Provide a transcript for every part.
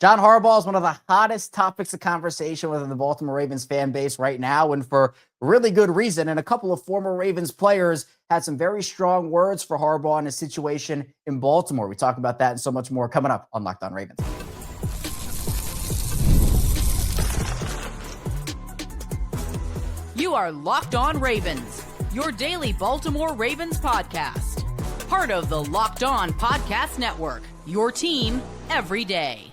John Harbaugh is one of the hottest topics of conversation within the Baltimore Ravens fan base right now, and for really good reason. And a couple of former Ravens players had some very strong words for Harbaugh and his situation in Baltimore. We talk about that and so much more coming up on Locked On Ravens. You are Locked On Ravens, your daily Baltimore Ravens podcast. Part of the Locked On Podcast Network, your team every day.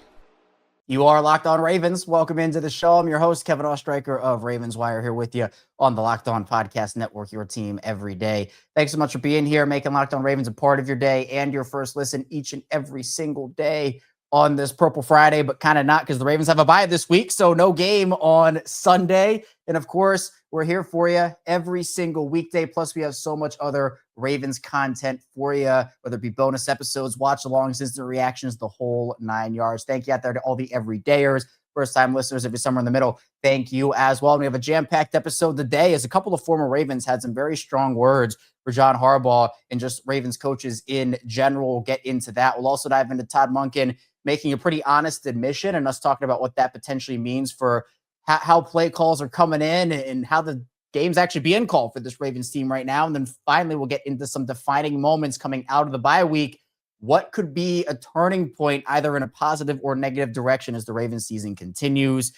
You are Locked On Ravens. Welcome into the show. I'm your host, Kevin Ostreicher of Ravens Wire, here with you on the Locked On Podcast Network, your team every day. Thanks so much for being here, making Locked On Ravens a part of your day and your first listen each and every single day on this Purple Friday, but kind of not because the Ravens have a bye this week, so no game on Sunday. And of course, we're here for you every single weekday. Plus, we have so much other Ravens content for you, whether it be bonus episodes, watch-alongs, instant reactions, the whole 9 yards. Thank you out there to all the everydayers, first-time listeners, if you're somewhere in the middle. Thank you as well. And we have a jam-packed episode today as a couple of former Ravens had some very strong words for John Harbaugh and just Ravens coaches in general. We'll get into that. We'll also dive into Todd Monken making a pretty honest admission and us talking about what that potentially means for how play calls are coming in and how the game's actually being called for this Ravens team right now. And then finally, we'll get into some defining moments coming out of the bye week. What could be a turning point either in a positive or negative direction as the Ravens season continues?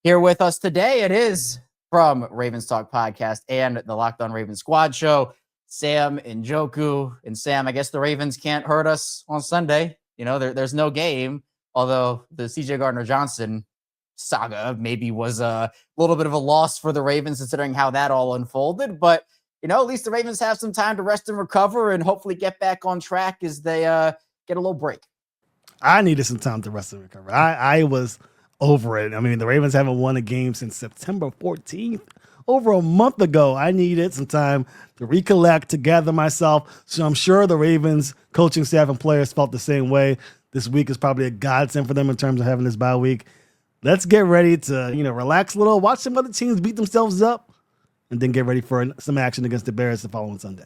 Here with us today, it is from Ravens Talk Podcast and the Locked On Ravens Squad Show, Sam Njoku. And Sam, I guess the Ravens can't hurt us on Sunday. You know, there's no game, although the CJ Gardner-Johnson saga maybe was a little bit of a loss for the Ravens considering how that all unfolded. But, you know, at least the Ravens have some time to rest and recover and hopefully get back on track as they get a little break. I needed some time to rest and recover. I was over it. I mean, the Ravens haven't won a game since September 14th. Over a month ago, I needed some time to recollect, to gather myself. So I'm sure the Ravens coaching staff and players felt the same way. This week is probably a godsend for them in terms of having this bye week. Let's get ready to, relax a little, watch some other teams beat themselves up, and then get ready for some action against the Bears the following Sunday.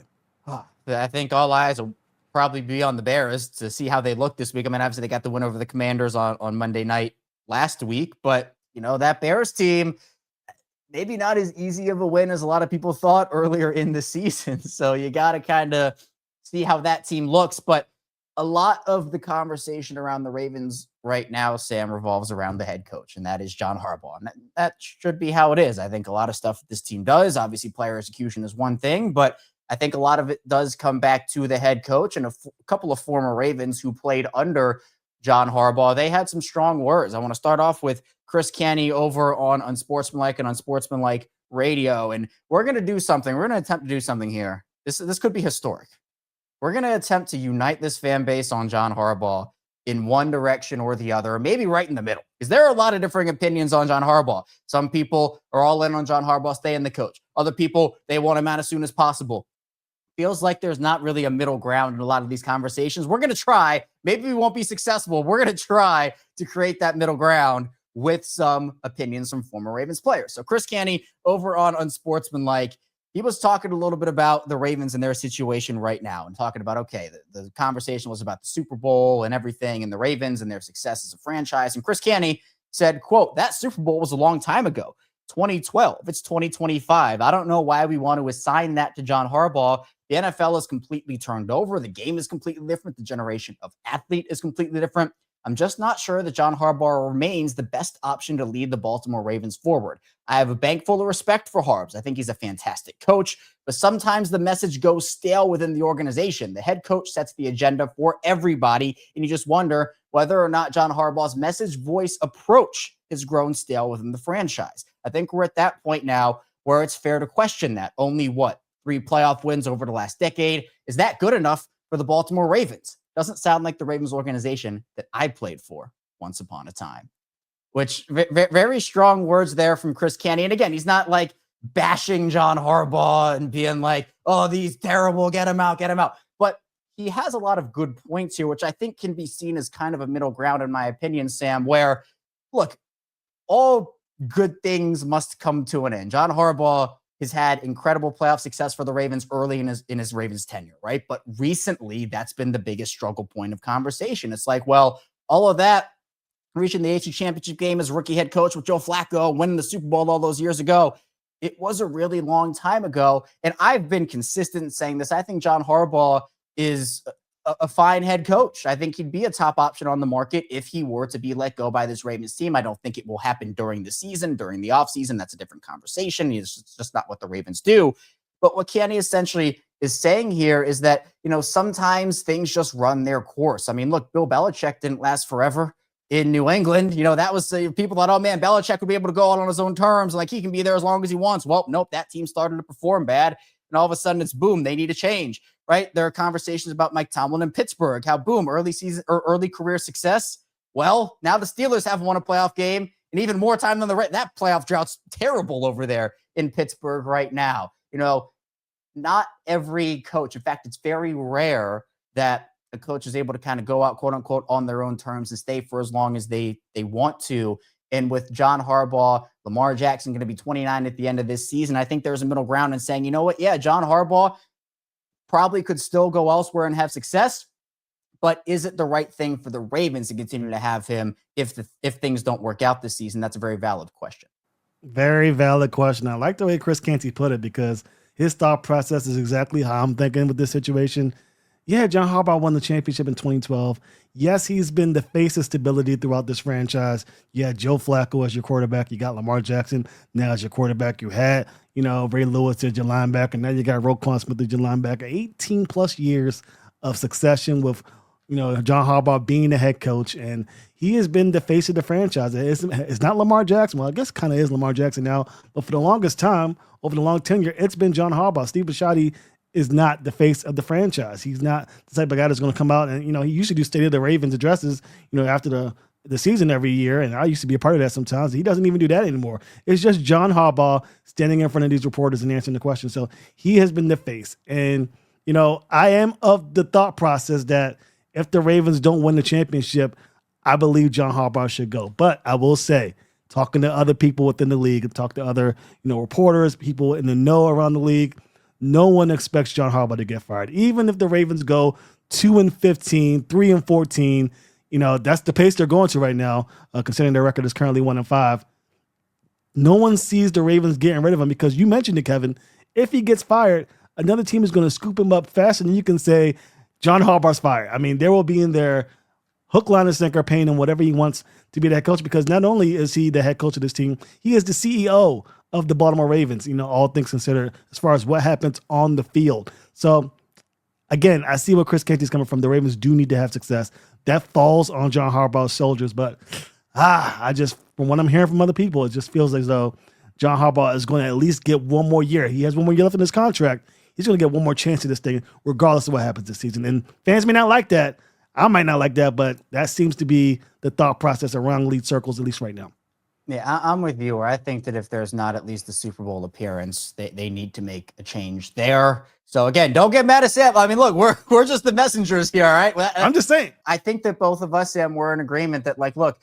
I think all eyes will probably be on the Bears to see how they look this week. I mean, obviously they got the win over the Commanders on Monday night last week, but, that Bears team, maybe not as easy of a win as a lot of people thought earlier in the season. So you got to kind of see how that team looks. But a lot of the conversation around the Ravens right now, Sam, revolves around the head coach, and that is John Harbaugh. And that should be how it is. I think a lot of stuff this team does, obviously player execution is one thing, but I think a lot of it does come back to the head coach. And a couple of former Ravens who played under John Harbaugh, they had some strong words. I want to start off with Chris Canny over on Unsportsmanlike and Unsportsmanlike Radio. And we're going to do something. We're going to attempt to do something here. This could be historic. We're going to attempt to unite this fan base on John Harbaugh in one direction or the other, or maybe right in the middle, because there are a lot of differing opinions on John Harbaugh. Some people are all in on John Harbaugh staying the coach. Other people, they want him out as soon as possible. Feels like there's not really a middle ground in a lot of these conversations. We're going to try. Maybe we won't be successful. We're going to try to create that middle ground with some opinions from former Ravens players. So Chris Canny over on Unsportsmanlike, he was talking a little bit about the Ravens and their situation right now and talking about, okay, the conversation was about the Super Bowl and everything and the Ravens and their success as a franchise. And Chris Canny said, quote, "That Super Bowl was a long time ago, 2012. It's 2025. I don't know why we want to assign that to John Harbaugh. The NFL is completely turned over. The game is completely different. The generation of athlete is completely different. I'm just not sure that John Harbaugh remains the best option to lead the Baltimore Ravens forward. I have a bank full of respect for Harbs. I think he's a fantastic coach, but sometimes the message goes stale within the organization. The head coach sets the agenda for everybody, and you just wonder whether or not John Harbaugh's message, voice, approach has grown stale within the franchise. I think we're at that point now where it's fair to question that. Only 3 playoff wins over the last decade. Is that good enough for the Baltimore Ravens? Doesn't sound like the Ravens organization that I played for once upon a time." Which very strong words there from Chris Canny. And again, he's not like bashing John Harbaugh and being like, "Oh, he's terrible, get him out. But he has a lot of good points here, which I think can be seen as kind of a middle ground, in my opinion, Sam, where, look, all good things must come to an end. John Harbaugh has had incredible playoff success for the Ravens early in his Ravens tenure, right? But recently, that's been the biggest struggle point of conversation. It's like, well, all of that reaching the AFC Championship game as rookie head coach with Joe Flacco, winning the Super Bowl all those years ago. It was a really long time ago. And I've been consistent in saying this. I think John Harbaugh is a fine head coach. I think he'd be a top option on the market if he were to be let go by this Ravens team. I don't think it will happen during the season, during the offseason. That's a different conversation. It's just not what the Ravens do. But what Kenny essentially is saying here is that, sometimes things just run their course. I mean, look, Bill Belichick didn't last forever in New England. That was people thought, oh man, Belichick would be able to go out on his own terms. Like he can be there as long as he wants. Well, nope, that team started to perform bad. And all of a sudden it's boom, they need a change, right? There are conversations about Mike Tomlin in Pittsburgh, how boom, early season or early career success. Well, now the Steelers haven't won a playoff game and even more time than that playoff drought's terrible over there in Pittsburgh right now. Not every coach, in fact, it's very rare that a coach is able to kind of go out, quote unquote, on their own terms and stay for as long as they want to. And with John Harbaugh, Lamar Jackson going to be 29 at the end of this season, I think there's a middle ground in saying, you know what? Yeah, John Harbaugh probably could still go elsewhere and have success, but is it the right thing for the Ravens to continue to have him if things don't work out this season? That's a very valid question. Very valid question. I like the way Chris Canty put it because his thought process is exactly how I'm thinking with this situation. Yeah, John Harbaugh won the championship in 2012. Yes, he's been the face of stability throughout this franchise. You had Joe Flacco as your quarterback. You got Lamar Jackson now as your quarterback. You had, Ray Lewis as your linebacker. Now you got Roquan Smith as your linebacker. 18 plus years of succession with, John Harbaugh being the head coach. And he has been the face of the franchise. It's not Lamar Jackson. Well, I guess kind of is Lamar Jackson now. But for the longest time, over the long tenure, it's been John Harbaugh. Steve Bisciotti is not the face of the franchise. He's not the type of guy that's going to come out and, he used to do State of the Ravens addresses, after the season every year. And I used to be a part of that sometimes. He doesn't even do that anymore. It's just John Harbaugh standing in front of these reporters and answering the questions. So he has been the face. And, I am of the thought process that if the Ravens don't win the championship, I believe John Harbaugh should go. But I will say, talking to other people within the league, talk to other, reporters, people in the know around the league, no one expects John Harbaugh to get fired. Even if the Ravens go 2-15, 3-14, that's the pace they're going to right now, considering their record is currently 1-5. No one sees the Ravens getting rid of him because you mentioned it, Kevin. If he gets fired, another team is going to scoop him up faster than you can say John Harbaugh's fired. I mean, there will be in there hook, line, and sinker, paying him whatever he wants to be the head coach because not only is he the head coach of this team, he is the CEO of the Baltimore Ravens, all things considered, as far as what happens on the field. So, again, I see where Chris Canty is coming from. The Ravens do need to have success. That falls on John Harbaugh's shoulders. But, from what I'm hearing from other people, it just feels as though John Harbaugh is going to at least get one more year. He has one more year left in his contract. He's going to get one more chance at this thing, regardless of what happens this season. And fans may not like that. I might not like that, but that seems to be the thought process around league circles, at least right now. Yeah, I'm with you. I think that if there's not at least the Super Bowl appearance, they need to make a change there. So again, don't get mad at Sam. I mean, look, we're just the messengers here, all right? I'm just saying. I think that both of us, Sam, we're in agreement that, look,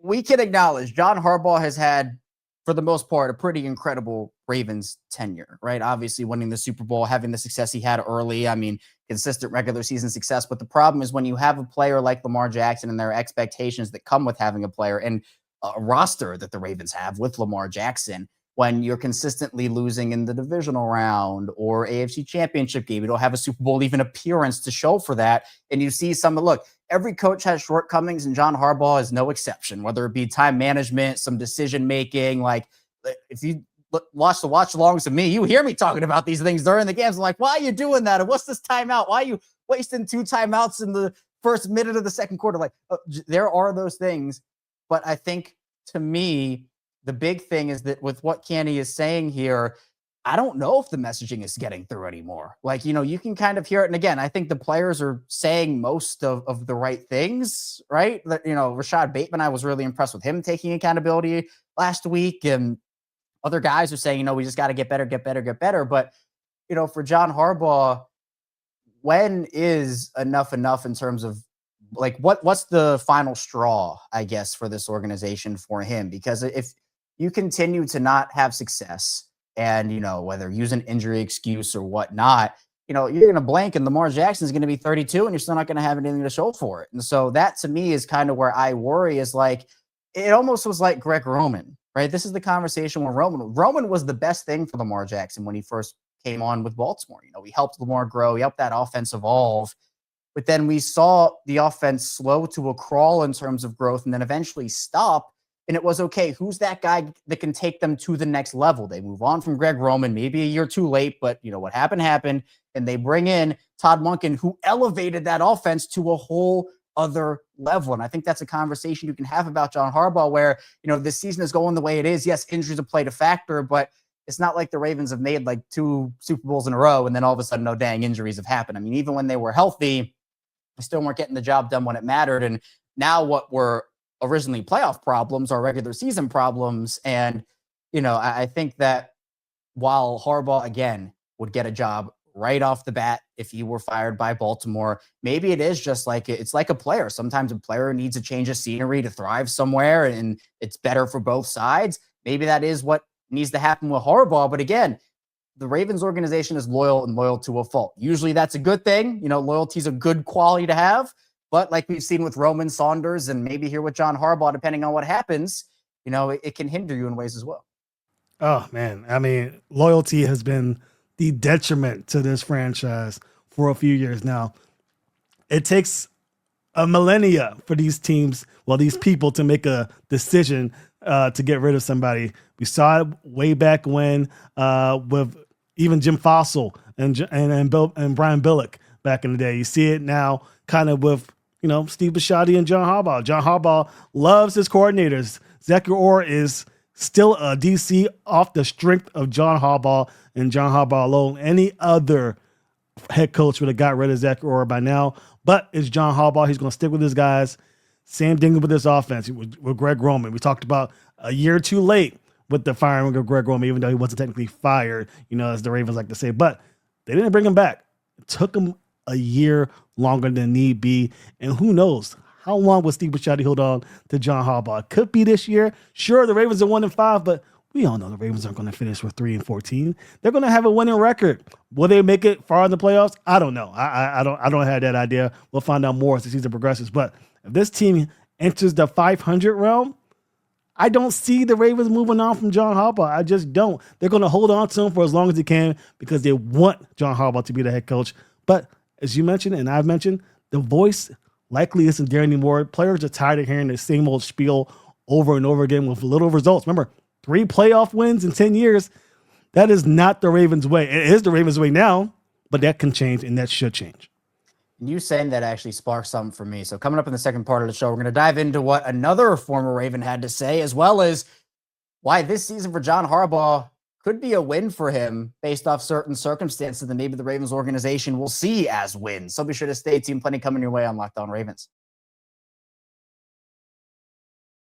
we can acknowledge John Harbaugh has had, for the most part, a pretty incredible Ravens tenure, right? Obviously winning the Super Bowl, having the success he had early. I mean, consistent regular season success. But the problem is when you have a player like Lamar Jackson and there are expectations that come with having a player and a roster that the Ravens have with Lamar Jackson, when you're consistently losing in the divisional round or AFC Championship game, you don't have a Super Bowl even appearance to show for that. And you see look, every coach has shortcomings and John Harbaugh is no exception, whether it be time management, some decision-making. If you watch the watch-alongs of me, you hear me talking about these things during the games. I'm like, why are you doing that? And what's this timeout? Why are you wasting 2 timeouts in the first minute of the second quarter? There are those things. But I think, to me, the big thing is that with what Canty is saying here, I don't know if the messaging is getting through anymore. You can kind of hear it. And again, I think the players are saying most of the right things, right? Rashad Bateman, I was really impressed with him taking accountability last week. And other guys are saying, we just got to get better. But, for John Harbaugh, when is enough in terms of what's the final straw, I guess, for this organization for him? Because if you continue to not have success and, whether use an injury excuse or whatnot, you're going to blank and Lamar Jackson is going to be 32 and you're still not going to have anything to show for it. And so that to me is kind of where I worry, is like, it almost was like Greg Roman, right? This is the conversation where Roman was the best thing for Lamar Jackson when he first came on with Baltimore. He helped Lamar grow. He helped that offense evolve. But then we saw the offense slow to a crawl in terms of growth and then eventually stop. And it was, okay, who's that guy that can take them to the next level? They move on from Greg Roman, maybe a year too late, but what happened. And they bring in Todd Monken, who elevated that offense to a whole other level. And I think that's a conversation you can have about John Harbaugh, where, this season is going the way it is. Yes, injuries have played a factor, but it's not like the Ravens have made like 2 Super Bowls in a row and then all of a sudden, no dang, injuries have happened. I mean, even when they were healthy, they still weren't getting the job done when it mattered. And now what were originally playoff problems are regular season problems. And, I think that while Harbaugh, again, would get a job right off the bat if he were fired by Baltimore, maybe it is just like, it's like a player. Sometimes a player needs a change of scenery to thrive somewhere, and it's better for both sides. Maybe that is what needs to happen with Harbaugh. But again, the Ravens organization is loyal to a fault. Usually that's a good thing. Loyalty is a good quality to have. But like we've seen with Roman, Saunders, and maybe here with John Harbaugh, depending on what happens, it can hinder you in ways as well. Oh, man. I mean, loyalty has been the detriment to this franchise for a few years now. It takes a millennia for these teams, these people, to make a decision to get rid of somebody. We saw it way back when with even Jim Fossil and Brian Billick back in the day. You see it now kind of with, Steve Bisciotti and John Harbaugh. John Harbaugh loves his coordinators. Zachary Orr is still a DC off the strength of John Harbaugh and John Harbaugh alone. Any other head coach would have got rid of Zachary Orr by now, but it's John Harbaugh. He's going to stick with his guys. Same thing with this offense with Greg Roman. We talked about a year too late with the firing of Greg Roman, even though he wasn't technically fired, as the Ravens like to say, but they didn't bring him back. It took him a year longer than need be. And who knows how long will Steve Bisciotti hold on to John Harbaugh? It could be this year. Sure, the Ravens are 1-5, but we all know the Ravens aren't going to finish with 3-14. They're going to have a winning record. Will they make it far in the playoffs? I don't know. I don't have that idea. We'll find out more as the season progresses. But if this team enters the 500 realm, I don't see the Ravens moving on from John Harbaugh. I just don't. They're going to hold on to him for as long as they can because they want John Harbaugh to be the head coach. But as you mentioned, and I've mentioned, the voice likely isn't there anymore. Players are tired of hearing the same old spiel over and over again with little results. Remember, 3 playoff wins in 10 years. That is not the Ravens' way. It is the Ravens' way now, but that can change, and that should change. You saying that actually sparked something for me. So coming up in the second part of the show, we're going to dive into what another former Raven had to say, as well as why this season for John Harbaugh could be a win for him based off certain circumstances that maybe the Ravens organization will see as wins. So be sure to stay tuned. Plenty coming your way on Locked On Ravens.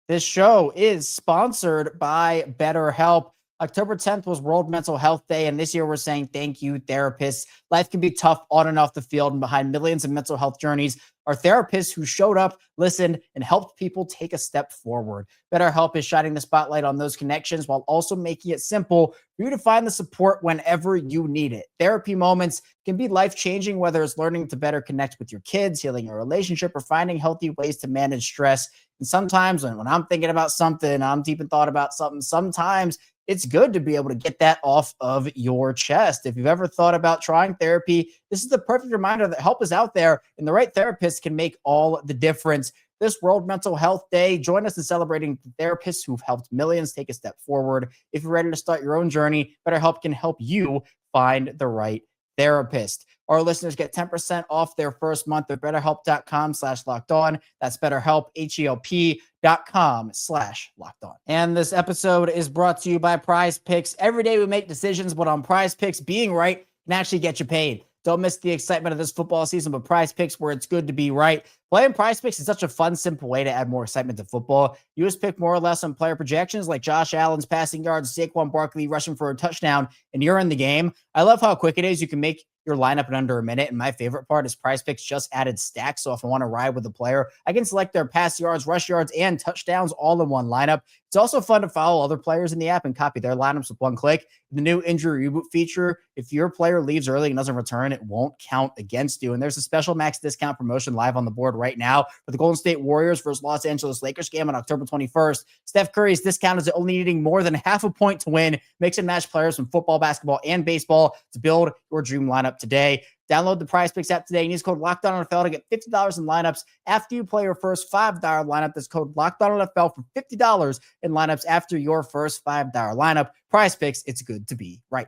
This show is sponsored by BetterHelp. October 10th was World Mental Health Day, and this year we're saying thank you, therapists. Life can be tough on and off the field, and behind millions of mental health journeys are therapists who showed up, listened, and helped people take a step forward. BetterHelp is shining the spotlight on those connections while also making it simple for you to find the support whenever you need it. Therapy moments can be life-changing, whether it's learning to better connect with your kids, healing a relationship, or finding healthy ways to manage stress. And sometimes when I'm thinking about something, I'm deep in thought about something, sometimes it's good to be able to get that off of your chest. If you've ever thought about trying therapy, this is the perfect reminder that help is out there and the right therapist can make all the difference. This World Mental Health Day, join us in celebrating therapists who've helped millions take a step forward. If you're ready to start your own journey, BetterHelp can help you find the right therapist. Our listeners get 10% off their first month at betterhelp.com/lockedon. That's BetterHelp, HELP.com/lockedon. And this episode is brought to you by PrizePicks. Every day we make decisions, but on PrizePicks, being right can actually get you paid. Don't miss the excitement of this football season with PrizePicks, where it's good to be right. Playing PrizePicks is such a fun, simple way to add more excitement to football. You just pick more or less on player projections like Josh Allen's passing yards, Saquon Barkley rushing for a touchdown, and you're in the game. I love how quick it is. You can make your lineup in under a minute. And my favorite part is PrizePicks just added stacks. So if I want to ride with a player, I can select their pass yards, rush yards, and touchdowns all in one lineup. It's also fun to follow other players in the app and copy their lineups with one click. The new injury reboot feature, if your player leaves early and doesn't return, it won't count against you. And there's a special max discount promotion live on the board right now for the Golden State Warriors versus Los Angeles Lakers game on October 21st. Steph Curry's discount is only needing more than half a point to win. Mix and match players from football, basketball, and baseball to build your dream lineup today. Download the PrizePicks app today and use code LOCKEDONNFL to get $50 in lineups after you play your first $5 lineup. That's code LOCKEDONNFL for $50 in lineups after your first $5 lineup. PrizePicks, it's good to be right.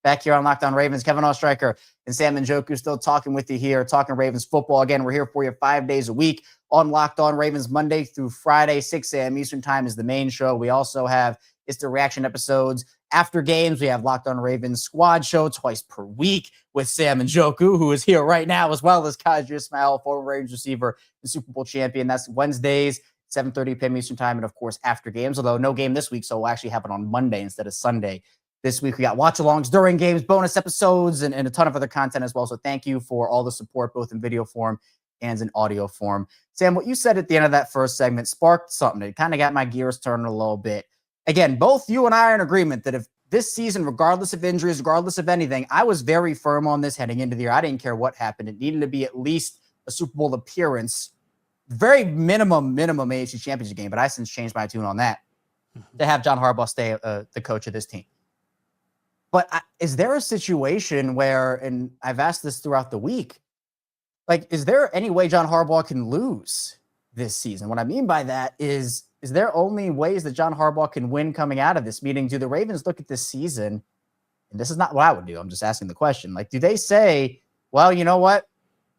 Back here on Locked On Ravens, Kevin Oestreicher and Sam Njoku still talking with you here, talking Ravens football. Again, we're here for you 5 days a week on Locked On Ravens, Monday through Friday, 6 a.m. Eastern time is the main show. We also have instant reaction episodes after games. We have Locked On Ravens squad show twice per week with Sam Njoku, who is here right now, as well as Qadri Ismail, former Ravens receiver and Super Bowl champion. That's Wednesdays, 7:30 p.m. Eastern time, and of course after games, although no game this week, so we'll actually happen on Monday instead of Sunday. This week, we got watch-alongs during games, bonus episodes, and a ton of other content as well. So thank you for all the support, both in video form and in audio form. Sam, what you said at the end of that first segment sparked something. It kind of got my gears turning a little bit. Again, both you and I are in agreement that if this season, regardless of injuries, regardless of anything, I was very firm on this heading into the year. I didn't care what happened. It needed to be at least a Super Bowl appearance, very minimum AFC Championship game, but I since changed my tune on that to have John Harbaugh stay the coach of this team. But is there a situation where, and I've asked this throughout the week, like, is there any way John Harbaugh can lose this season? What I mean by that is there only ways that John Harbaugh can win coming out of this? Meaning, do the Ravens look at this season, and this is not what I would do, I'm just asking the question, like, do they say, well, you know what?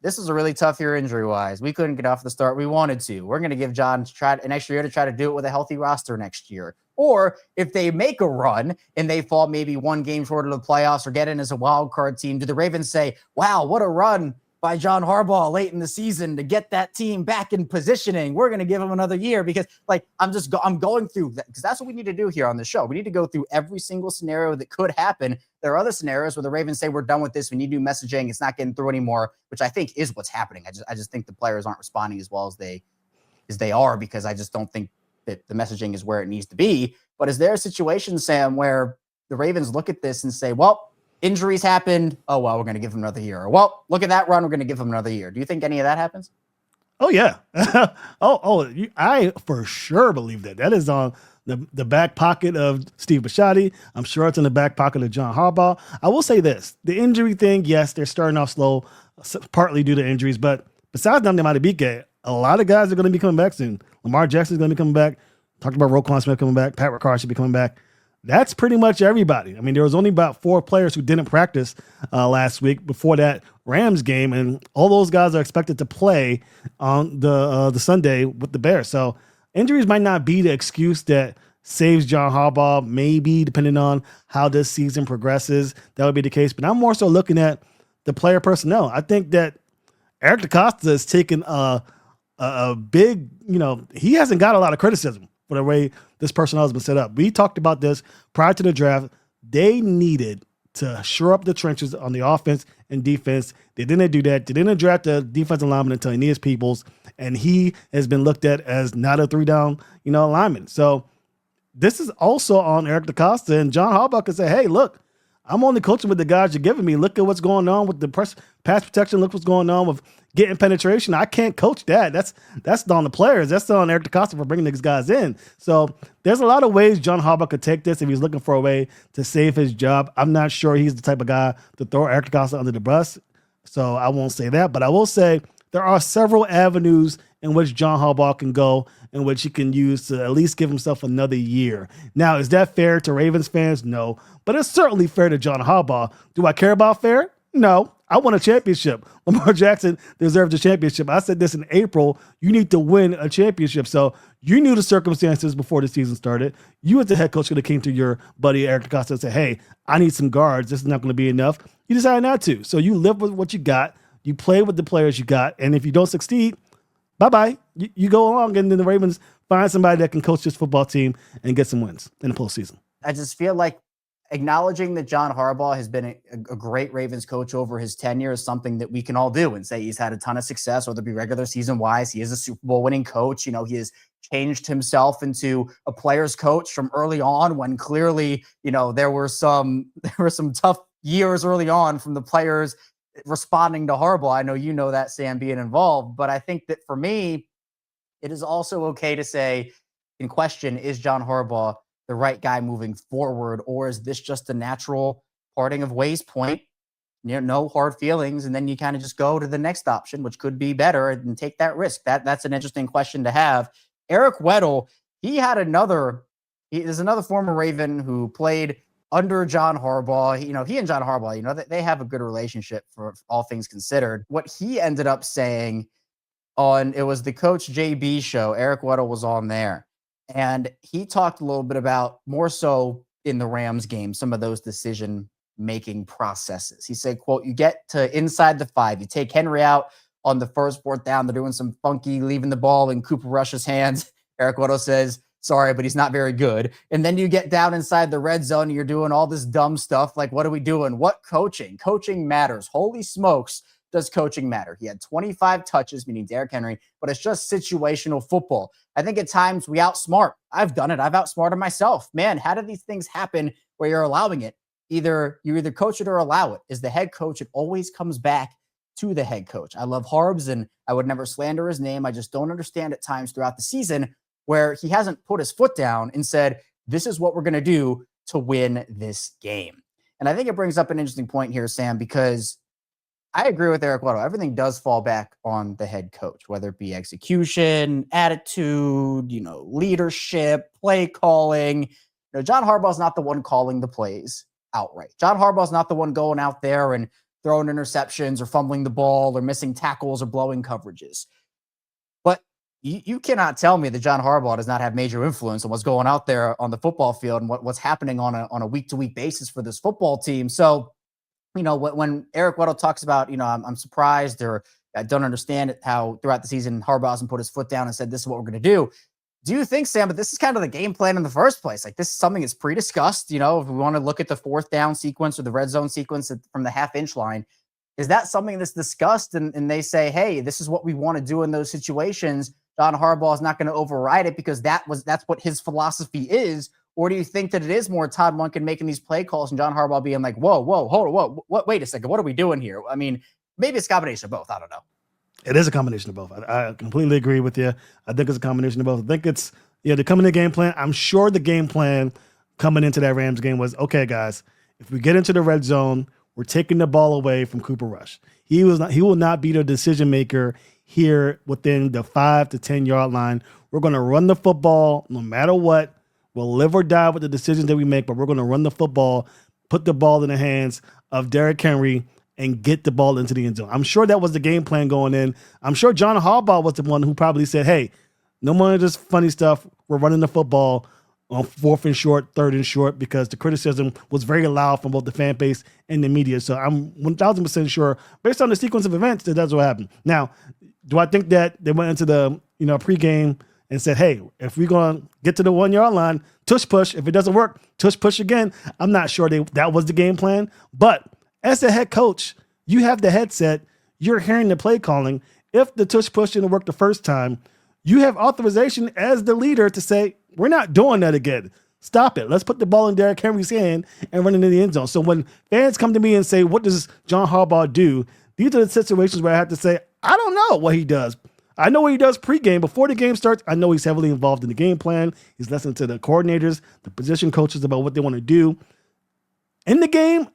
This is a really tough year injury-wise. We couldn't get off the start we wanted to. We're going to give John an extra year to try to do it with a healthy roster next year. Or if they make a run and they fall maybe one game short of the playoffs or get in as a wild card team, do the Ravens say, wow, what a run by John Harbaugh late in the season to get that team back in positioning? We're going to give him another year. Because like, I'm going through that, because that's what we need to do here on the show. We need to go through every single scenario that could happen. There are other scenarios where the Ravens say, we're done with this. We need new messaging. It's not getting through anymore, which I think is what's happening. I just think the players aren't responding as well as they are, because I just don't think that the messaging is where it needs to be. But is there a situation, Sam, where the Ravens look at this and say, well, injuries happened. Oh, well, we're going to give him another year. Or, well, look at that run. We're going to give him another year. Do you think any of that happens? Oh, yeah. I for sure believe that. That is on the back pocket of Steve Bisciotti. I'm sure it's in the back pocket of John Harbaugh. I will say this. The injury thing, yes, they're starting off slow, partly due to injuries. But besides them, they might have beat Gay. A lot of guys are going to be coming back soon. Lamar Jackson's going to be coming back. Talked about Roquan Smith coming back. Pat Ricard should be coming back. That's pretty much everybody. I mean, there was only about 4 players who didn't practice last week before that Rams game, and all those guys are expected to play on the Sunday with the Bears. So injuries might not be the excuse that saves John Harbaugh. Maybe, depending on how this season progresses, that would be the case. But I'm more so looking at the player personnel. I think that Eric DeCosta has taken a big, he hasn't got a lot of criticism for the way this personnel has been set up. We talked about this prior to the draft. They needed to shore up the trenches on the offense and defense. They didn't do that. They didn't draft the defensive lineman until Aeneas Peoples, and he has been looked at as not a 3-down, lineman. So this is also on Eric DeCosta, and John Harbaugh can say, hey, look, I'm only coaching with the guys you're giving me. Look at what's going on with the pass protection. Look what's going on with getting penetration. I can't coach that. That's on the players. That's on Eric DeCosta for bringing these guys in. So there's a lot of ways John Harbaugh could take this if he's looking for a way to save his job. I'm not sure he's the type of guy to throw Eric DeCosta under the bus, so I won't say that. But I will say there are several avenues in which John Harbaugh can go, in which he can use to at least give himself another year. Now, is that fair to Ravens fans? No. But it's certainly fair to John Harbaugh. Do I care about fair? No. I won a championship. Lamar Jackson deserves a championship. I said this in April. You need to win a championship. So you knew the circumstances before the season started. You as the head coach could have came to your buddy Eric DeCosta and said, hey, I need some guards. This is not going to be enough. You decided not to. So you live with what you got. You play with the players you got, and if you don't succeed, bye-bye. You go along, and then the Ravens find somebody that can coach this football team and get some wins in the postseason. I just feel like acknowledging that John Harbaugh has been a great Ravens coach over his tenure is something that we can all do and say he's had a ton of success, whether it be regular season wise. He is a Super Bowl winning coach. You know, he has changed himself into a player's coach from early on, when clearly, you know, there were some tough years early on from the players responding to Harbaugh. I know you know that, Sam, being involved, but I think that for me, it is also okay to say in question, is John Harbaugh the right guy moving forward, or is this just a natural parting of ways point? You know, no hard feelings, and then you kind of just go to the next option, which could be better, and take that risk. That's an interesting question to have. Eric Weddle, there's another former Raven who played under John Harbaugh. You know, he and John Harbaugh, you know, they have a good relationship for all things considered. What he ended up saying it was the Coach JB show, Eric Weddle was on there, and he talked a little bit about, more so in the Rams game, some of those decision-making processes. He said, quote, you get to inside the 5, you take Henry out on the first 4th down, they're doing some funky leaving the ball in Cooper Rush's hands. Eric Weddle says, sorry, but he's not very good. And then you get down inside the red zone and you're doing all this dumb stuff. Like, what are we doing? What coaching? Coaching matters. Holy smokes, does coaching matter? He had 25 touches, meaning Derrick Henry, but it's just situational football. I think at times we outsmart. I've done it. I've outsmarted myself. Man, how do these things happen where you're allowing it? You either coach it or allow it. As the head coach, it always comes back to the head coach. I love Harbs, and I would never slander his name. I just don't understand at times throughout the season where he hasn't put his foot down and said, this is what we're going to do to win this game. And I think it brings up an interesting point here, Sam, because I agree with Eric Weddle. Everything does fall back on the head coach, whether it be execution, attitude, you know, leadership, play calling. You know, John Harbaugh's not the one calling the plays outright. John Harbaugh's not the one going out there and throwing interceptions or fumbling the ball or missing tackles or blowing coverages. But you cannot tell me that John Harbaugh does not have major influence on what's going out there on the football field and what's happening on a week-to-week basis for this football team. So, you know, when Eric Weddle talks about, you know, I'm surprised, or I don't understand how throughout the season Harbaugh hasn't put his foot down and said, this is what we're going to do. Do you think, Sam, but this is kind of the game plan in the first place? Like, this is something that's pre-discussed, you know, if we want to look at the 4th down sequence or the red zone sequence from the half-inch line, is that something that's discussed and they say, hey, this is what we want to do in those situations? John Harbaugh is not going to override it because that's what his philosophy is? Or do you think that it is more Todd Monken making these play calls and John Harbaugh being like, whoa, hold on, wait a second, what are we doing here? I mean, maybe it's a combination of both. I don't know. It is a combination of both. I completely agree with you. I think it's a combination of both. I think it's, the coming in game plan. I'm sure the game plan coming into that Rams game was, okay, guys, if we get into the red zone, we're taking the ball away from Cooper Rush. He will not be the decision maker here within the 5 to 10 yard line. We're going to run the football no matter what. We'll live or die with the decisions that we make, but we're going to run the football, put the ball in the hands of Derrick Henry, and get the ball into the end zone. I'm sure that was the game plan going in. I'm sure John Harbaugh was the one who probably said, hey, no more of this funny stuff. We're running the football on 4th and short, 3rd and short, because the criticism was very loud from both the fan base and the media. So I'm 1,000% sure, based on the sequence of events, that that's what happened. Now, do I think that they went into the pregame and said, hey, if we're going to get to the 1 yard line, tush push. If it doesn't work, tush push again. I'm not sure that was the game plan. But as a head coach, you have the headset. You're hearing the play calling. If the tush push didn't work the first time, you have authorization as the leader to say, we're not doing that again. Stop it. Let's put the ball in Derrick Henry's hand and run it in the end zone. So when fans come to me and say, what does John Harbaugh do? These are the situations where I have to say, I don't know what he does. I know what he does pregame. Before the game starts, I know he's heavily involved in the game plan. He's listening to the coordinators, the position coaches about what they want to do. In the game,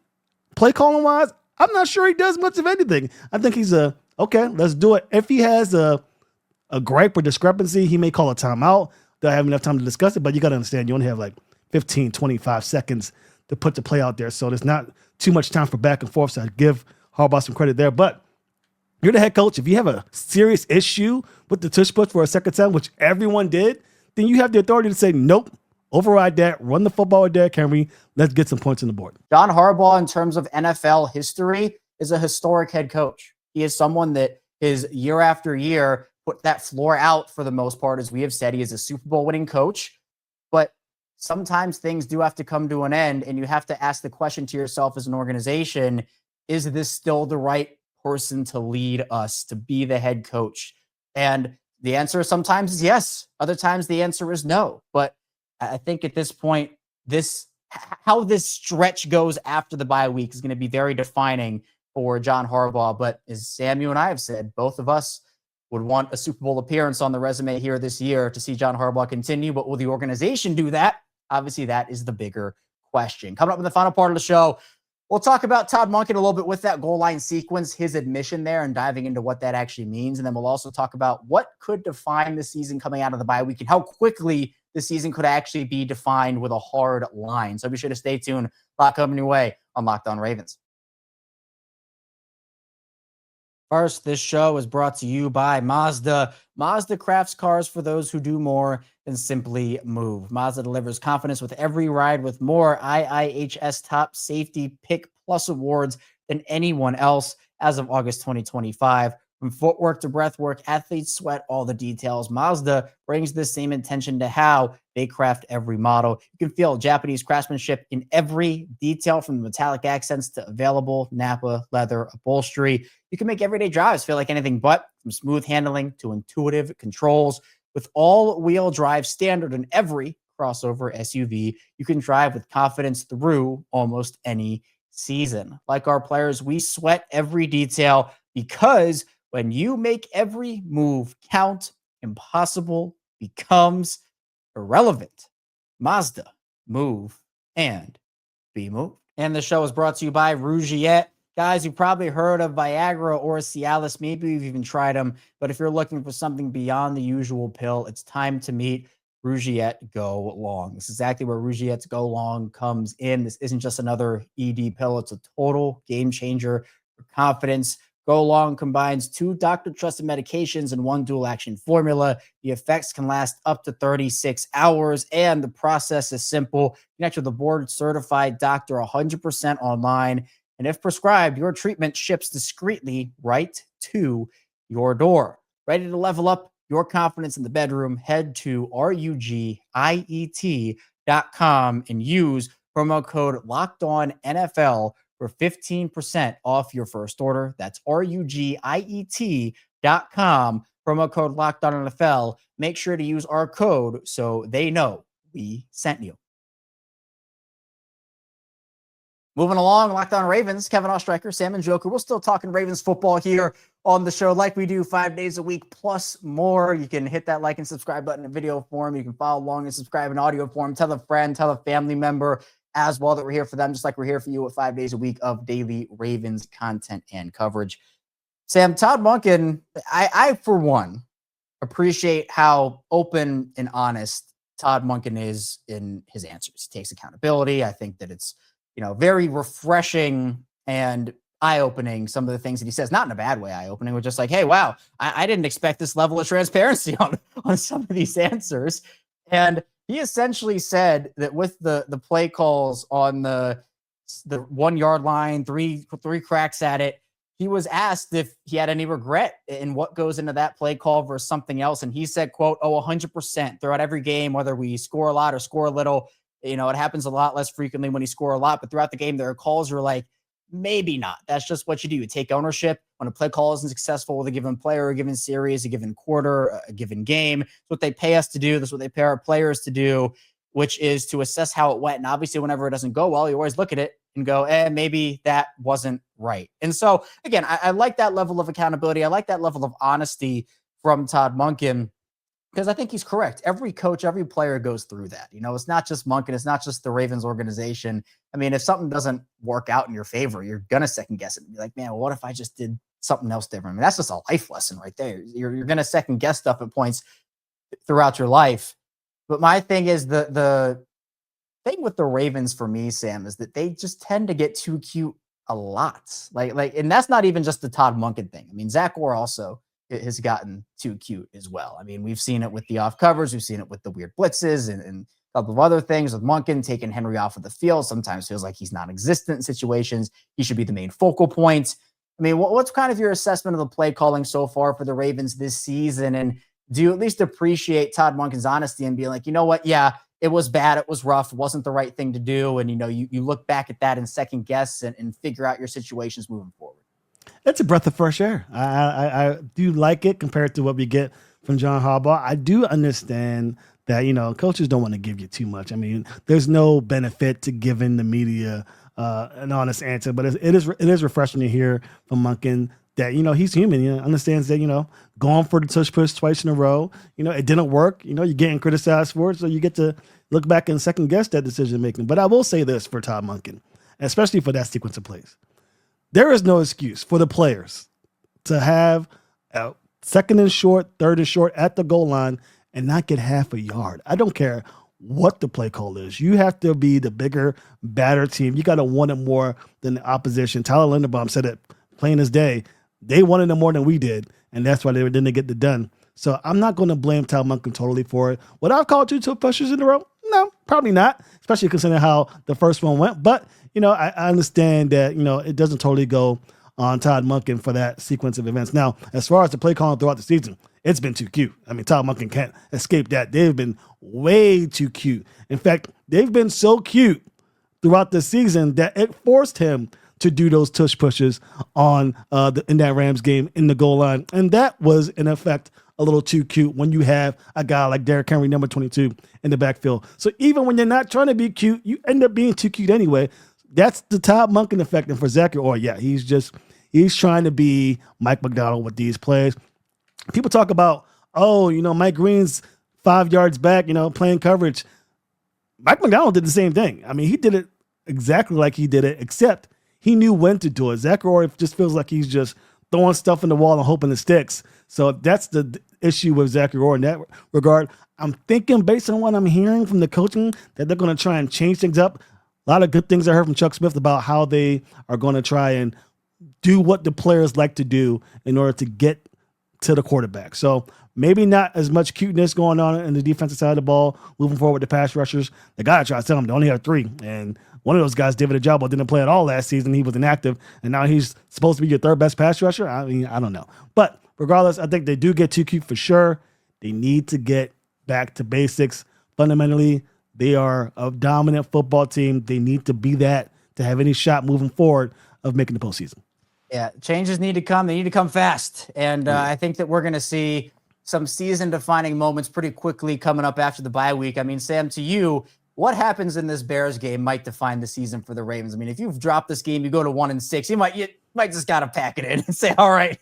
play calling wise, I'm not sure he does much of anything. I think he's okay, let's do it. If he has a gripe or discrepancy, he may call a timeout. They'll have enough time to discuss it, but you got to understand, you only have like 15, 25 seconds to put the play out there. So there's not too much time for back and forth. So I give Harbaugh some credit there. But you're the head coach. If you have a serious issue with the tush push for a second time, which everyone did, then you have the authority to say, nope, override that, run the football with Derrick Henry. Let's get some points on the board. John Harbaugh, in terms of NFL history, is a historic head coach. He is someone that is year after year put that floor out for the most part. As we have said, he is a Super Bowl winning coach, but sometimes things do have to come to an end, and you have to ask the question to yourself as an organization, is this still the right person to lead us, to be the head coach? And the answer sometimes is yes. Other times the answer is no. But I think at this point, how this stretch goes after the bye week is going to be very defining for John Harbaugh. But as Sam, you and I have said, both of us would want a Super Bowl appearance on the resume here this year to see John Harbaugh continue. But will the organization do that? Obviously, that is the bigger question. Coming up in the final part of the show, we'll talk about Todd Monken a little bit with that goal line sequence, his admission there, and diving into what that actually means. And then we'll also talk about what could define the season coming out of the bye week and how quickly the season could actually be defined with a hard line. So be sure to stay tuned. A lot coming your way on Locked On Ravens. First, this show is brought to you by Mazda. Mazda crafts cars for those who do more than simply move. Mazda delivers confidence with every ride with more IIHS Top Safety Pick Plus awards than anyone else as of August 2025. From footwork to breathwork, athletes sweat all the details. Mazda brings the same intention to how they craft every model. You can feel Japanese craftsmanship in every detail, from the metallic accents to available Napa leather upholstery. You can make everyday drives feel like anything but, from smooth handling to intuitive controls. With all-wheel drive standard in every crossover SUV, you can drive with confidence through almost any season. Like our players, we sweat every detail, because when you make every move count, impossible becomes irrelevant. Mazda, move and be moved. And the show is brought to you by Rugiet. Guys, you've probably heard of Viagra or Cialis. Maybe you've even tried them. But if you're looking for something beyond the usual pill, it's time to meet Rugiet Go Long. This is exactly where Rugiet's Go Long comes in. This isn't just another ED pill. It's a total game changer for confidence. Go Long combines 2 doctor-trusted medications in one dual-action formula. The effects can last up to 36 hours, and the process is simple. Connect with a board-certified doctor 100% online, and if prescribed, your treatment ships discreetly right to your door. Ready to level up your confidence in the bedroom? Head to rugiet.com and use promo code LOCKEDONNFL for 15% off your first order. That's rugiet.com, promo code LOCKEDONNFL. Make sure to use our code so they know we sent you. Moving along, Locked On Ravens, Kevin Ostreicher, Sam Njoku. We're still talking Ravens football here on the show like we do 5 days a week plus more. You can hit that like and subscribe button in video form. You can follow along and subscribe in audio form. Tell a friend, tell a family member as well that we're here for them, just like we're here for you with 5 days a week of daily Ravens content and coverage. Sam, Todd Monken, I for one, appreciate how open and honest Todd Monken is in his answers. He takes accountability. I think that it's, very refreshing and eye-opening, some of the things that he says, not in a bad way, eye-opening. We're just like, hey, wow, I didn't expect this level of transparency on some of these answers. And he essentially said that with the play calls on the 1 yard line, three cracks at it, he was asked if he had any regret in what goes into that play call versus something else. And he said, quote, 100% throughout every game, whether we score a lot or score a little, it happens a lot less frequently when you score a lot, but throughout the game, there are calls where like, maybe not. That's just what you do. You take ownership when a play call isn't successful with a given player, a given series, a given quarter, a given game. It's what they pay us to do. That's what they pay our players to do, which is to assess how it went. And obviously, whenever it doesn't go well, you always look at it and go, maybe that wasn't right. And so, again, I like that level of accountability. I like that level of honesty from Todd Monken, because I think he's correct. Every coach, every player goes through that. It's not just Monken. It's not just the Ravens organization. I mean, if something doesn't work out in your favor, you're going to second guess it and be like, man, well, what if I just did something else different? I mean, that's just a life lesson right there. You're going to second guess stuff at points throughout your life. But my thing is the thing with the Ravens for me, Sam, is that they just tend to get too cute a lot. And that's not even just the Todd Monken thing. I mean, Zach Orr also has gotten too cute as well. I mean, we've seen it with the off covers. We've seen it with the weird blitzes and a couple of other things with Monken taking Henry off of the field. Sometimes feels like he's non-existent in situations. He should be the main focal point. I mean, what's kind of your assessment of the play calling so far for the Ravens this season? And do you at least appreciate Todd Monken's honesty and being like, you know what? Yeah, it was bad. It was rough. It wasn't the right thing to do. And, you look back at that and second guess and figure out your situations moving forward. It's a breath of fresh air. I do like it compared to what we get from John Harbaugh. I do understand that, coaches don't want to give you too much. I mean, there's no benefit to giving the media an honest answer, but it is refreshing to hear from Monken that, he's human. Understands that, going for the tush push twice in a row, it didn't work. You're getting criticized for it. So you get to look back and second guess that decision making. But I will say this for Todd Monken, especially for that sequence of plays. There is no excuse for the players to have a second and short, third and short at the goal line and not get half a yard. I don't care what the play call is. You have to be the bigger, badder team. You got to want it more than the opposition. Tyler Linderbaum said it plain as day. They wanted it more than we did, and that's why they didn't get it done. So I'm not going to blame Todd Monken totally for it. Would I have called 2 tush pushes in a row? No, probably not, especially considering how the first one went. But, I understand that, it doesn't totally go on Todd Monken for that sequence of events. Now, as far as the play calling throughout the season, it's been too cute. I mean, Todd Monken can't escape that. They've been way too cute. In fact, they've been so cute throughout the season that it forced him to do those tush pushes on in that Rams game in the goal line. And that was, in effect, a little too cute when you have a guy like Derrick Henry, number 22, in the backfield. So even when you're not trying to be cute, you end up being too cute anyway. That's the Todd Monken effect. And for Zachary, he's trying to be Mike McDonald with these plays. People talk about, Mike Green's 5 yards back, playing coverage. Mike McDonald did the same thing. I mean, he did it exactly like he did it, except he knew when to do it. Zachary just feels like he's just throwing stuff in the wall and hoping it sticks. So that's the issue with Zachary in that regard. I'm thinking, based on what I'm hearing from the coaching, that they're going to try and change things up. A lot of good things I heard from Chuck Smith about how they are going to try and do what the players like to do in order to get to the quarterback. So maybe not as much cuteness going on in the defensive side of the ball, moving forward with the pass rushers. They got to try to tell them they only have 3. And one of those guys, David Ojabo, didn't play at all last season. He was inactive, and now he's supposed to be your 3rd best pass rusher. I mean, I don't know. But regardless, I think they do get too cute for sure. They need to get back to basics. Fundamentally, they are a dominant football team. They need to be that to have any shot moving forward of making the postseason. Yeah, changes need to come. They need to come fast. And I think that we're going to see some season-defining moments pretty quickly coming up after the bye week. I mean, Sam, to you, what happens in this Bears game might define the season for the Ravens. I mean, if you've dropped this game, you go to 1-6, you might just got to pack it in and say, all right,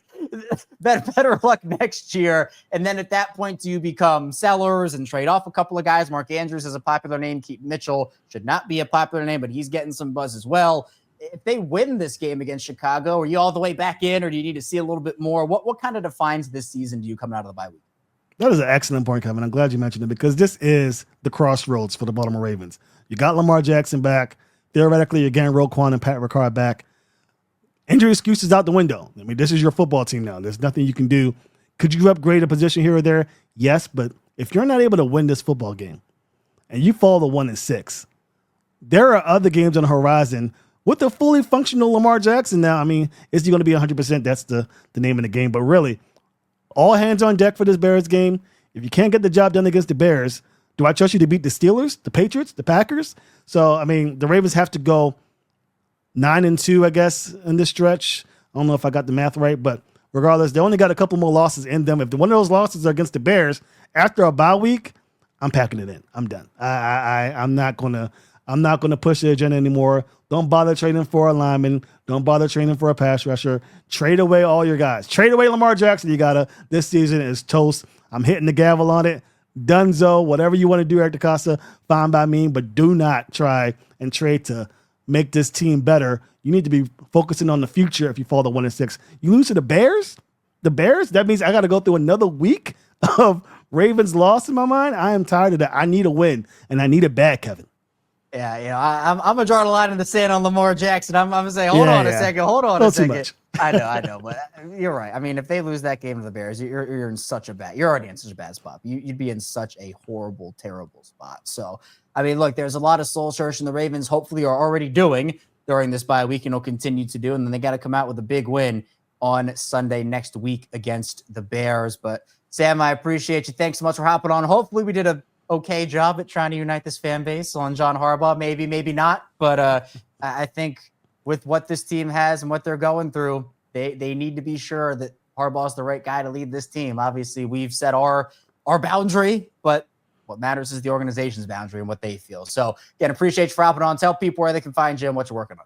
better luck next year. And then at that point, do you become sellers and trade off a couple of guys? Mark Andrews is a popular name. Keith Mitchell should not be a popular name, but he's getting some buzz as well. If they win this game against Chicago, are you all the way back in, or do you need to see a little bit more? What kind of defines this season do you coming out of the bye week? That is an excellent point, Kevin. I'm glad you mentioned it because this is the crossroads for the Baltimore Ravens. You got Lamar Jackson back. Theoretically, you're getting Roquan and Pat Ricard back. Injury excuses out the window. I mean, this is your football team now. There's nothing you can do. Could you upgrade a position here or there? Yes, but if you're not able to win this football game and you fall to 1-6, there are other games on the horizon with a fully functional Lamar Jackson now. I mean, is he going to be 100%? That's the name of the game. But really, all hands on deck for this Bears game. If you can't get the job done against the Bears, do I trust you to beat the Steelers, the Patriots, the Packers? So, I mean, the Ravens have to go 9-2, I guess, in this stretch. I don't know if I got the math right, but regardless, they only got a couple more losses in them. If one of those losses are against the Bears after a bye week, I'm packing it in. I'm done. I'm not gonna push the agenda anymore. Don't bother trading for a lineman. Don't bother trading for a pass rusher. Trade away all your guys. Trade away Lamar Jackson. This season is toast. I'm hitting the gavel on it. Dunzo, whatever you want to do, Eric DeCosta, fine by me, but do not try and trade to make this team better. You need to be focusing on the future if you fall to 1-6. You lose to the Bears? That means I got to go through another week of Ravens loss in my mind. I am tired of that. I need a win, and I need it bad, Kevin. Yeah, I'm gonna draw the line in the sand on Lamar Jackson. I'm gonna say, hold on a second. I know, but you're right. I mean, if they lose that game to the Bears, you're in such a bad. You're already in such a bad spot. You'd be in such a horrible, terrible spot. So, I mean, look, there's a lot of soul searching the Ravens hopefully are already doing during this bye week, and will continue to do. And then they got to come out with a big win on Sunday next week against the Bears. But Sam, I appreciate you. Thanks so much for hopping on. Hopefully we did a okay job at trying to unite this fan base on John Harbaugh. Maybe, maybe not. But I think with what this team has and what they're going through, they need to be sure that Harbaugh's the right guy to lead this team. Obviously, we've set our boundary, but what matters is the organization's boundary and what they feel. So, again, appreciate you for hopping on. Tell people where they can find you and what you're working on.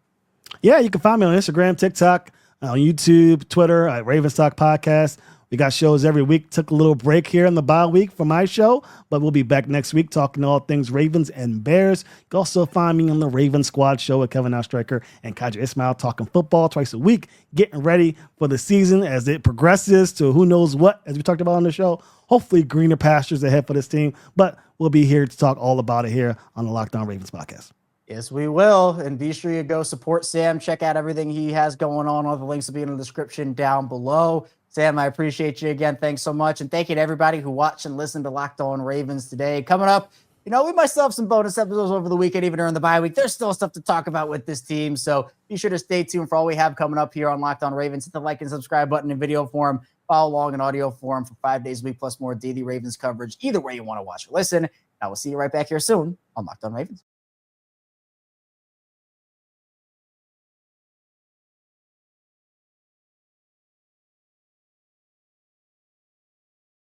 Yeah, you can find me on Instagram, TikTok, on YouTube, Twitter, at Ravens Talk Podcast. We got shows every week. Took a little break here in the bye week for my show, but we'll be back next week talking all things Ravens and Bears. You can also find me on the Raven Squad show with Kevin Outstriker and Kaja Ismail talking football twice a week, getting ready for the season as it progresses to who knows what, as we talked about on the show. Hopefully greener pastures ahead for this team, but we'll be here to talk all about it here on the Locked On Ravens podcast. Yes, we will. And be sure you go support Sam. Check out everything he has going on. All the links will be in the description down below. Sam, I appreciate you again. Thanks so much. And thank you to everybody who watched and listened to Locked On Ravens today. Coming up, we might still have some bonus episodes over the weekend, even during the bye week. There's still stuff to talk about with this team. So be sure to stay tuned for all we have coming up here on Locked On Ravens. Hit the like and subscribe button in video form. Follow along in audio form for 5 days a week, plus more daily Ravens coverage. Either way you want to watch or listen. I will see you right back here soon on Locked On Ravens.